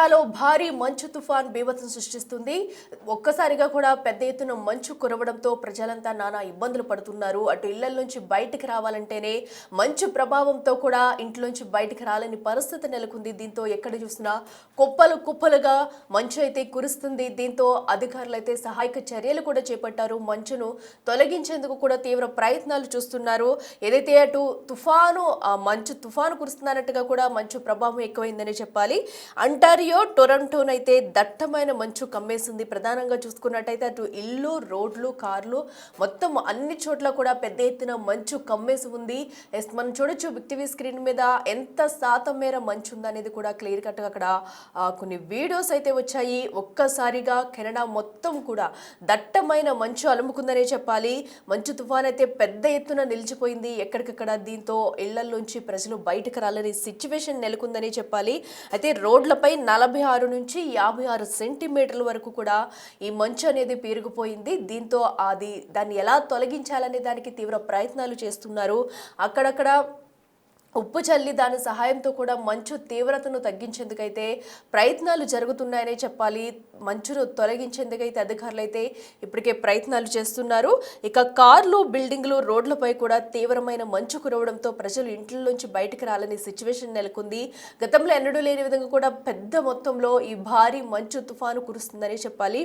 కెనడాలో భారీ మంచు తుఫాన్ బీభత్సం సృష్టిస్తుంది. ఒక్కసారిగా కూడా పెద్ద ఎత్తున మంచు కురవడంతో ప్రజలంతా నానా ఇబ్బందులు పడుతున్నారు. అటు ఇళ్ల నుంచి బయటికి రావాలంటేనే మంచు ప్రభావంతో కూడా ఇంట్లోంచి బయటికి రాలేని పరిస్థితి నెలకొంది. దీంతో ఎక్కడ చూసినా కుప్పలు కుప్పలుగా మంచు అయితే కురుస్తుంది. దీంతో అధికారులు అయితే సహాయక చర్యలు కూడా చేపట్టారు. మంచును తొలగించేందుకు కూడా తీవ్ర ప్రయత్నాలు చూస్తున్నారు. ఏదైతే అటు మంచు తుఫాను కురుస్తున్నట్టుగా కూడా మంచు ప్రభావం ఎక్కువైందని చెప్పాలి. అంటారియో టొరంటోనైతే దట్టమైన మంచు కమ్మేసింది. ప్రధానంగా చూసుకున్నట్టయితే అటు ఇల్లు, రోడ్లు, కార్లు మొత్తం అన్ని చోట్ల కూడా పెద్ద ఎత్తున మంచు కమ్మేసి ఉంది. మనం చూడొచ్చు బిగ్ టీవీ స్క్రీన్ మీద ఎంత శాతం మేర మంచు ఉందనేది కూడా క్లియర్ కట్గా అక్కడ కొన్ని వీడియోస్ అయితే వచ్చాయి. ఒక్కసారిగా కెనడా మొత్తం కూడా దట్టమైన మంచు అలుముకుందనే చెప్పాలి. మంచు తుఫాన్ అయితే పెద్ద ఎత్తున నిలిచిపోయింది ఎక్కడికక్కడ. దీంతో ఇళ్లలోంచి ప్రజలు బయటకు రాలని సిచ్యువేషన్ నెలకొందని చెప్పాలి. అయితే రోడ్లపై 46 నుంచి 56 సెంటీమీటర్ల వరకు కూడా ఈ మంచు అనేది పేరుకుపోయింది. దీంతో దాన్ని ఎలా తొలగించాలనే దానికి తీవ్ర ప్రయత్నాలు చేస్తున్నారు. అక్కడక్కడ ఉప్పు చల్లి దాని సహాయంతో కూడా మంచు తీవ్రతను తగ్గించేందుకైతే ప్రయత్నాలు జరుగుతున్నాయనే చెప్పాలి. మంచును తొలగించేందుకైతే అధికారులు అయితే ఇప్పటికే ప్రయత్నాలు చేస్తున్నారు. ఇక కార్లు, బిల్డింగ్లు, రోడ్లపై కూడా తీవ్రమైన మంచు కురవడంతో ప్రజలు ఇంట్లోంచి బయటకు రాలని సిచ్యువేషన్ నెలకొంది. గతంలో ఎన్నడూ లేని విధంగా కూడా పెద్ద మొత్తంలో ఈ భారీ మంచు తుఫాను కురుస్తుందని చెప్పాలి.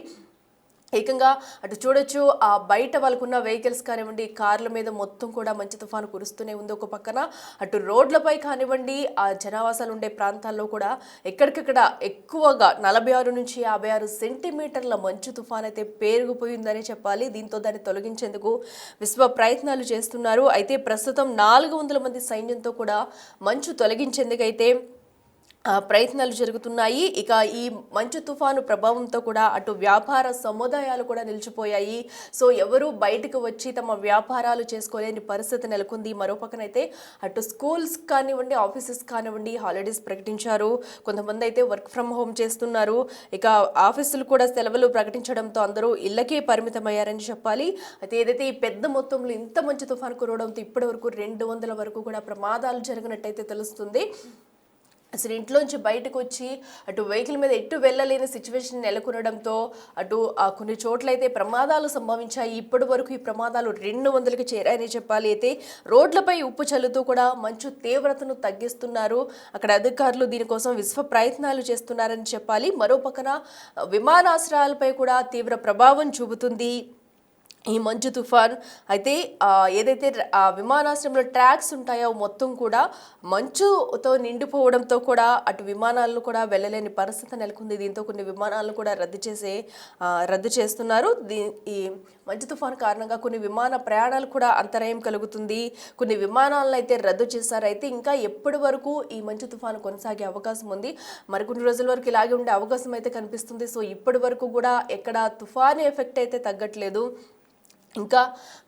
ఏకంగా అటు చూడొచ్చు, ఆ బయట వాళ్ళకున్న వెహికల్స్ కానివ్వండి, కార్ల మీద మొత్తం కూడా మంచు తుఫాను కురుస్తూనే ఉంది. ఒక పక్కన అటు రోడ్లపై కానివ్వండి, ఆ జనావాసాలు ఉండే ప్రాంతాల్లో కూడా ఎక్కడికక్కడ ఎక్కువగా 46 నుంచి 56 సెంటీమీటర్ల మంచు తుఫాన్ అయితే పేరుకుపోయిందని చెప్పాలి. దీంతో దాన్ని తొలగించేందుకు విశ్వ ప్రయత్నాలు చేస్తున్నారు. అయితే ప్రస్తుతం 400 మంది సైన్యంతో కూడా మంచు తొలగించేందుకైతే ప్రయత్నాలు జరుగుతున్నాయి. ఇక ఈ మంచు తుఫాను ప్రభావంతో కూడా అటు వ్యాపార సముదాయాలు కూడా నిలిచిపోయాయి. సో ఎవరు బయటకు వచ్చి తమ వ్యాపారాలు చేసుకోలేని పరిస్థితి నెలకొంది. మరోపక్కనైతే అటు స్కూల్స్ కానివ్వండి, ఆఫీసెస్ కానివ్వండి హాలిడేస్ ప్రకటించారు. కొంతమంది అయితే వర్క్ ఫ్రమ్ హోమ్ చేస్తున్నారు. ఇక ఆఫీసులు కూడా సెలవులు ప్రకటించడంతో అందరూ ఇళ్లకే పరిమితమయ్యారని చెప్పాలి. అయితే ఏదైతే ఈ పెద్ద మొత్తంలో ఇంత మంచు తుఫాను కురవడంతో ఇప్పటి వరకు 200 వరకు కూడా ప్రమాదాలు జరిగినట్టయితే తెలుస్తుంది. అసలు ఇంట్లోంచి బయటకు వచ్చి అటు వెహికల్ మీద ఎటు వెళ్ళలేని సిచ్యువేషన్ నెలకొనడంతో అటు కొన్ని చోట్లయితే ప్రమాదాలు సంభవించాయి. ఇప్పటి వరకు ఈ ప్రమాదాలు 200కి చేరాయని చెప్పాలి. అయితే రోడ్లపై ఉప్పు చల్లుతూ కూడా మంచు తీవ్రతను తగ్గిస్తున్నారు. అక్కడ అధికారులు దీనికోసం విశ్వ ప్రయత్నాలు చేస్తున్నారని చెప్పాలి. మరో పక్కన విమానాశ్రయాలపై కూడా తీవ్ర ప్రభావం చూపుతుంది ఈ మంచు తుఫాన్. అయితే ఏదైతే విమానాశ్రయంలో ట్రాక్స్ ఉంటాయో మొత్తం కూడా మంచుతో నిండిపోవడంతో కూడా అటు విమానాలను కూడా వెళ్ళలేని పరిస్థితి నెలకొంది. దీంతో కొన్ని విమానాలను కూడా రద్దు చేస్తున్నారు. ఈ మంచు తుఫాన్ కారణంగా కొన్ని విమాన ప్రయాణాలు కూడా అంతరాయం కలుగుతుంది. కొన్ని విమానాలను అయితే రద్దు చేశారు. అయితే ఇంకా ఎప్పటి వరకు ఈ మంచు తుఫాను కొనసాగే అవకాశం ఉంది. మరికొన్ని రోజుల వరకు ఇలాగే ఉండే అవకాశం అయితే కనిపిస్తుంది. సో ఇప్పటి వరకు కూడా ఎక్కడ తుఫాను ఎఫెక్ట్ అయితే తగ్గట్లేదు. ఇంకా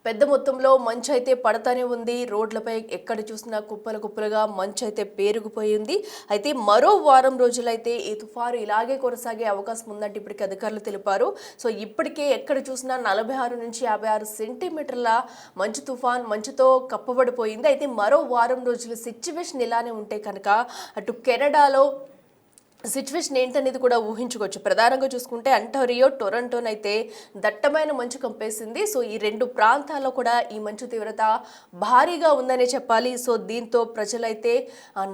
పెద్ద మొత్తంలో మంచు అయితే పడతానే ఉంది. రోడ్లపై ఎక్కడ చూసినా కుప్పలుగా మంచు అయితే పేరుకుపోయింది. అయితే మరో వారం రోజులైతే ఈ తుఫాను ఇలాగే కొనసాగే అవకాశం ఉందంటే ఇప్పటికీ అధికారులు తెలిపారు. సో ఇప్పటికే ఎక్కడ చూసినా 46 నుంచి 56 సెంటీమీటర్ల మంచుతో కప్పబడిపోయింది. అయితే మరో వారం రోజుల సిచ్యువేషన్ ఇలానే ఉంటే కనుక అటు కెనడాలో సిచ్యువేషన్ ఏంటనేది కూడా ఊహించుకోవచ్చు. ప్రధానంగా చూసుకుంటే అంటారియో, టొరంటోనైతే దట్టమైన మంచు కంపేసింది. సో ఈ రెండు ప్రాంతాల్లో కూడా ఈ మంచు తీవ్రత భారీగా ఉందనే చెప్పాలి. సో దీంతో ప్రజలైతే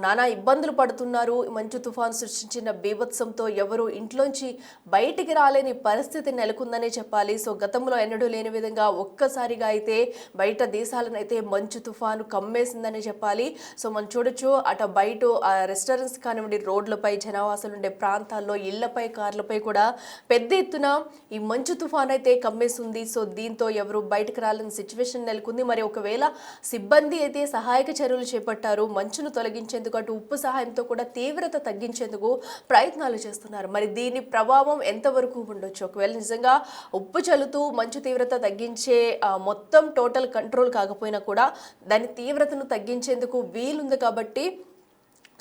నానా ఇబ్బందులు పడుతున్నారు. మంచు తుఫాను సృష్టించిన బీభత్సంతో ఎవరు ఇంట్లోంచి బయటికి రాలేని పరిస్థితి నెలకొందనే చెప్పాలి. సో గతంలో ఎన్నడూ లేని విధంగా ఒక్కసారిగా అయితే బయట దేశాలను అయితే మంచు తుఫాను కమ్మేసిందని చెప్పాలి. సో మనం చూడొచ్చు, అటు బయట రెస్టారెంట్స్ కానివ్వండి, రోడ్లపై ఉండే ప్రాంతాల్లో ఇళ్లపై, కార్లపై కూడా పెద్ద ఎత్తున ఈ మంచు తుఫాన్ అయితే కమ్మేస్తుంది. సో దీంతో ఎవరు బయటకు రాలేని సిచ్యువేషన్ నెలకొంది. మరి ఒకవేళ సిబ్బంది అయితే సహాయక చర్యలు చేపట్టారు. మంచును తొలగించేందుకు అటు ఉప్పు సహాయంతో కూడా తీవ్రత తగ్గించేందుకు ప్రయత్నాలు చేస్తున్నారు. మరి దీని ప్రభావం ఎంతవరకు ఉండొచ్చు? ఒకవేళ నిజంగా ఉప్పు చల్లుతూ మంచు తీవ్రత తగ్గించే మొత్తం టోటల్ కంట్రోల్ కాకపోయినా కూడా దాని తీవ్రతను తగ్గించేందుకు వీలుంది. కాబట్టి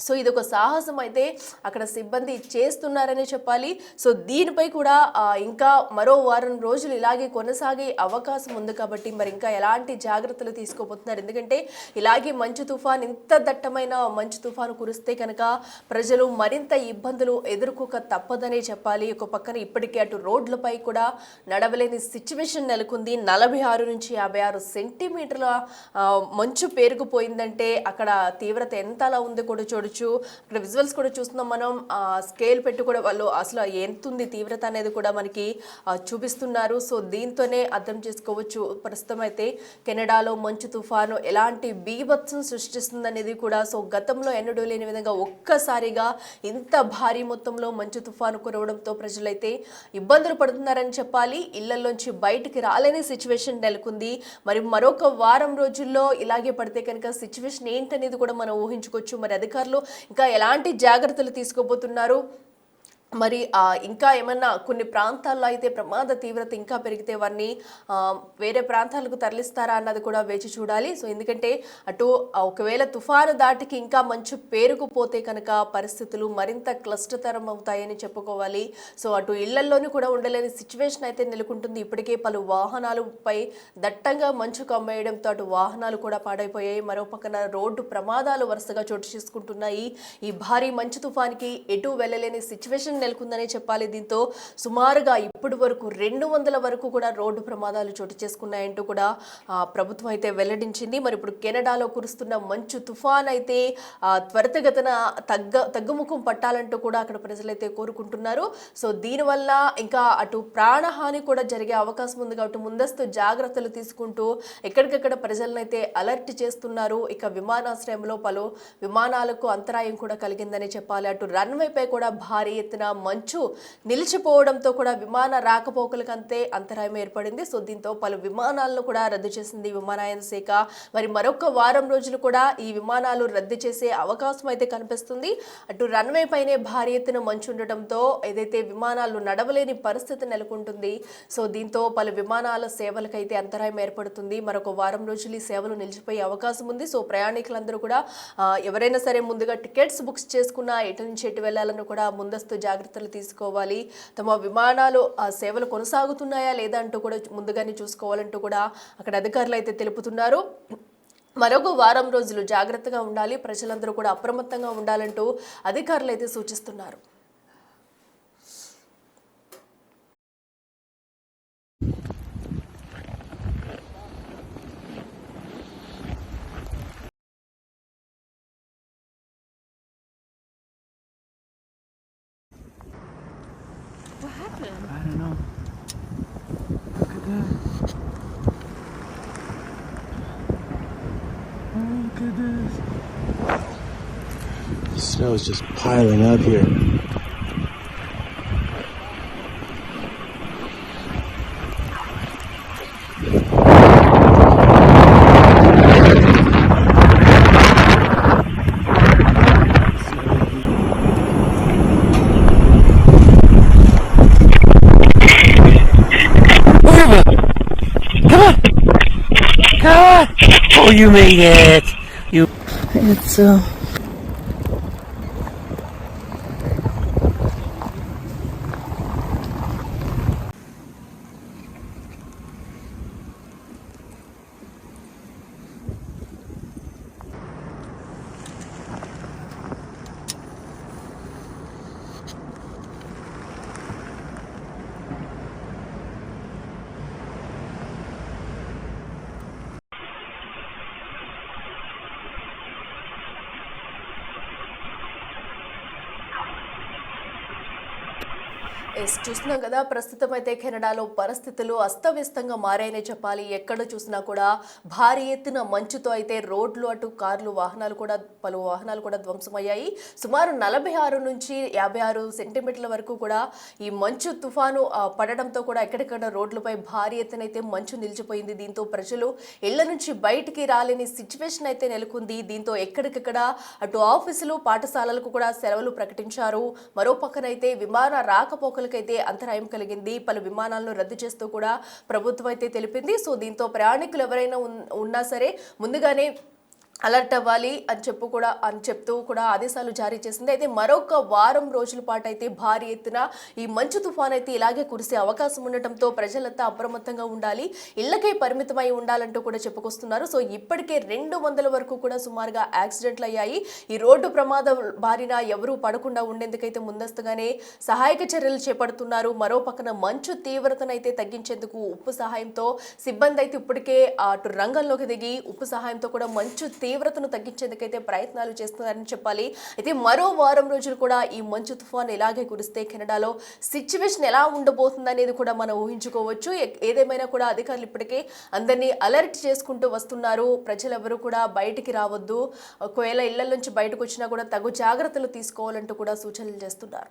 సో ఇదొక సాహసం అయితే అక్కడ సిబ్బంది చేస్తున్నారని చెప్పాలి. సో దీనిపై కూడా ఇంకా మరో వారం రోజులు ఇలాగే కొనసాగే అవకాశం ఉంది కాబట్టి మరి ఇంకా ఎలాంటి జాగ్రత్తలు తీసుకోబోతున్నారు? ఎందుకంటే ఇలాగే మంచు తుఫాన్, ఇంత దట్టమైన మంచు తుఫాను కురిస్తే కనుక ప్రజలు మరింత ఇబ్బందులు ఎదుర్కోక తప్పదనే చెప్పాలి. ఒక పక్కన ఇప్పటికే అటు రోడ్లపై కూడా నడవలేని సిచ్యువేషన్ నెలకొంది. 46 నుంచి 56 సెంటీమీటర్ల మంచు పేరుకుపోయిందంటే అక్కడ తీవ్రత ఎంతలా ఉందో కూడా చూడొచ్చు. అక్కడ విజువల్స్ కూడా చూస్తున్నాం మనం. స్కేల్ పెట్టి కూడా వాళ్ళు అసలు ఎంత ఉంది తీవ్రత అనేది కూడా మనకి చూపిస్తున్నారు. సో దీంతోనే అర్థం చేసుకోవచ్చు ప్రస్తుతం అయితే కెనడాలో మంచు తుఫాను ఎలాంటి బీభత్సం సృష్టిస్తుంది అనేది కూడా. సో గతంలో ఎన్నడూ లేని విధంగా ఒక్కసారిగా ఇంత భారీ మొత్తంలో మంచు తుఫాను కురవడంతో ప్రజలైతే ఇబ్బందులు పడుతున్నారని చెప్పాలి. ఇళ్లలోంచి బయటికి రాలేని సిచ్యువేషన్ నెలకొంది. మరి మరొక వారం రోజుల్లో ఇలాగే పడితే కనుక సిచ్యువేషన్ ఏంటనేది కూడా మనం ఊహించుకోవచ్చు. మరి అధికారులు ఇంకా ఎలాంటి జాగ్రత్తలు తీసుకోబోతున్నారు? మరి ఇంకా ఏమన్నా కొన్ని ప్రాంతాల్లో అయితే ప్రమాద తీవ్రత ఇంకా పెరిగితే వారిని వేరే ప్రాంతాలకు తరలిస్తారా అన్నది కూడా వేచి చూడాలి. సో ఎందుకంటే అటు ఒకవేళ తుఫాను దాటికి ఇంకా మంచు పేరుకుపోతే కనుక పరిస్థితులు మరింత క్లిష్టతరం అవుతాయని చెప్పుకోవాలి. సో అటు ఇళ్లల్లోనూ కూడా ఉండలేని సిచ్యువేషన్ అయితే నెలకొంటుంది. ఇప్పటికే పలు వాహనాలపై దట్టంగా మంచు కమ్మేయడంతో అటు వాహనాలు కూడా పాడైపోయాయి. మరో పక్కన రోడ్డు ప్రమాదాలు వరుసగా చోటు చేసుకుంటున్నాయి. ఈ భారీ మంచు తుఫానికి ఎటు వెళ్ళలేని సిచ్యువేషన్ నెలకొందనే చెప్పాలి. దీంతో సుమారుగా ఇప్పటి వరకు 200 వరకు కూడా రోడ్డు ప్రమాదాలు చోటు చేసుకున్నాయంటూ కూడా ప్రభుత్వం అయితే వెల్లడించింది. మరి ఇప్పుడు కెనడాలో కురుస్తున్న మంచు తుఫాన్ అయితే త్వరితగతిన తగ్గుముఖం పట్టాలంటూ కూడా అక్కడ ప్రజలైతే కోరుకుంటున్నారు. సో దీనివల్ల ఇంకా అటు ప్రాణహాని కూడా జరిగే అవకాశం ఉంది కాబట్టి ముందస్తు జాగ్రత్తలు తీసుకుంటూ ఎక్కడికక్కడ ప్రజలను అయితే అలర్ట్ చేస్తున్నారు. ఇక విమానాశ్రయంలో పలు విమానాలకు అంతరాయం కూడా కలిగిందని చెప్పాలి. అటు రన్వేపై కూడా భారీ ఎత్తున మంచు నిలిచిపోవడంతో కూడా విమాన రాకపోకలకు అంతే అంతరాయం ఏర్పడింది. సో దీంతో పలు విమానాలను కూడా రద్దు చేసింది విమానయాన శాఖ. మరి మరొక వారం రోజులు కూడా ఈ విమానాలు రద్దు చేసే అవకాశం అయితే కనిపిస్తుంది. అటు రన్వే పైనే భారీ ఎత్తున మంచు ఉండటంతో ఏదైతే విమానాలు నడవలేని పరిస్థితి నెలకొంటుంది. సో దీంతో పలు విమానాల సేవలకైతే అంతరాయం ఏర్పడుతుంది. మరొక వారం రోజులు ఈ సేవలు నిలిచిపోయే అవకాశం ఉంది. సో ప్రయాణికులందరూ కూడా ఎవరైనా సరే ముందుగా టికెట్స్ బుక్స్ చేసుకున్న ఎటు నుంచి ఎటు వెళ్ళాలని కూడా ముందస్తు జాగ్రత్తలు తీసుకోవాలి. తమ విమానాలు సేవలు కొనసాగుతున్నాయా లేదా అంటూ కూడా ముందుగానే చూసుకోవాలంటూ కూడా అక్కడ అధికారులు అయితే తెలుపుతున్నారు. మరొక వారం రోజులు జాగ్రత్తగా ఉండాలి, ప్రజలందరూ కూడా అప్రమత్తంగా ఉండాలంటూ అధికారులు అయితే సూచిస్తున్నారు. What happened? I don't know. Look at that. Oh, look at this. The snow is just piling up here. Oh, you made it! It's చూస్తున్నాం కదా, ప్రస్తుతం అయితే కెనడాలో పరిస్థితులు అస్తవ్యస్తంగా మారాయనే చెప్పాలి. ఎక్కడ చూసినా కూడా భారీ ఎత్తున మంచుతో అయితే రోడ్లు, అటు కార్లు, పలు వాహనాలు కూడా ధ్వంసమయ్యాయి. సుమారు 46 నుంచి 56 సెంటీమీటర్ల వరకు కూడా ఈ మంచు తుఫాను పడడంతో కూడా ఎక్కడెక్కడ రోడ్లపై భారీ ఎత్తున అయితే మంచు నిలిచిపోయింది. దీంతో ప్రజలు ఇళ్ల నుంచి బయటికి రాలేని సిచ్యువేషన్ అయితే నెలకొంది. దీంతో ఎక్కడికక్కడ అటు ఆఫీసులు, పాఠశాలలకు కూడా సెలవులు ప్రకటించారు. మరో పక్కనైతే విమాన రాకపోకలకైతే అంతరాయం కలిగింది. పలు విమానాలను రద్దు చేస్తూ కూడా ప్రభుత్వం అయితే తెలిపింది. సో దీంతో ప్రయాణికులు ఎవరైనా ఉన్నా సరే ముందుగానే అలర్ట్ అవ్వాలి అని చెప్తూ కూడా ఆదేశాలు జారీ చేసింది. అయితే మరొక వారం రోజుల పాటు అయితే భారీ ఎత్తున ఈ మంచు తుఫాన్ అయితే ఇలాగే కురిసే అవకాశం ఉండటంతో ప్రజలంతా అప్రమత్తంగా ఉండాలి, ఇళ్లకే పరిమితమై ఉండాలంటూ కూడా చెప్పుకొస్తున్నారు. సో ఇప్పటికే 200 వరకు కూడా సుమారుగా యాక్సిడెంట్లు అయ్యాయి. ఈ రోడ్డు ప్రమాద బారిన ఎవరూ పడకుండా ఉండేందుకైతే ముందస్తుగానే సహాయక చర్యలు చేపడుతున్నారు. మరో పక్కన మంచు తీవ్రతను అయితే తగ్గించేందుకు ఉప్పు సహాయంతో సిబ్బంది అయితే ఇప్పటికే అటు రంగంలోకి దిగి ఉప్పు సహాయంతో కూడా మంచు తీవ్రతను తగ్గించేందుకైతే ప్రయత్నాలు చేస్తున్నారని చెప్పాలి. అయితే మరో వారం రోజులు కూడా ఈ మంచు తుఫాన్ ఇలాగే కురిస్తే కెనడాలో సిచ్యువేషన్ ఎలా ఉండబోతుంది అనేది కూడా మనం ఊహించుకోవచ్చు. ఏదేమైనా కూడా అధికారులు ఇప్పటికే అందరినీ అలర్ట్ చేసుకుంటూ వస్తున్నారు. ప్రజలెవరూ కూడా బయటికి రావద్దు, ఒకవేళ ఇళ్ల నుంచి బయటకు వచ్చినా కూడా తగు జాగ్రత్తలు తీసుకోవాలంటూ కూడా సూచనలు చేస్తున్నారు.